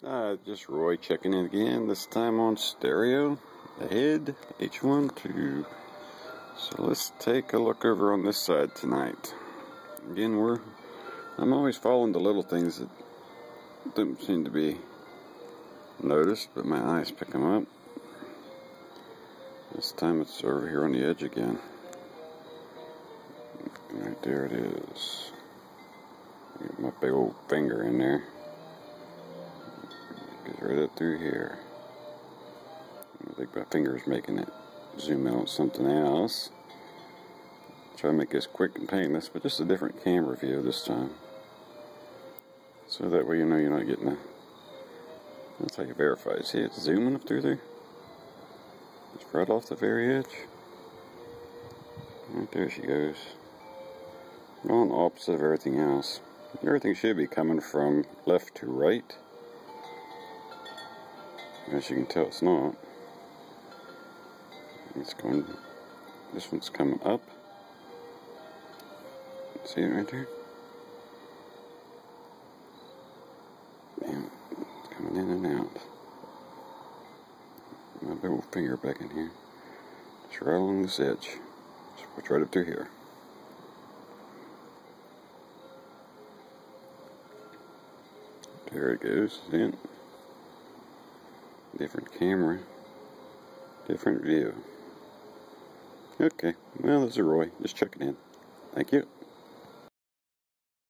Just Roy checking in again, this time on stereo, the head, H1 tube. So let's take a look over on this side tonight. Again, I'm always following the little things that don't seem to be noticed, but my eyes pick them up. This time it's over here on the edge again. Right there it is. Get my big old finger in there. Goes right up through here. I think my finger's making it zoom in on something else. Try to make this quick and painless, but just a different camera view this time. So that way you know you're not getting a... That's how you verify. See it's zooming up through there? It's right off the very edge. Right there she goes. Going opposite of everything else. Everything should be coming from left to right. As you can tell, it's not. It's going. This one's coming up. See it right there? Yeah, it's coming in and out. My big old finger back in here. It's right along this edge. It's right up through here. There it goes. See it? Different camera, different view. Okay, well, this is Roy, just checking in. Thank you.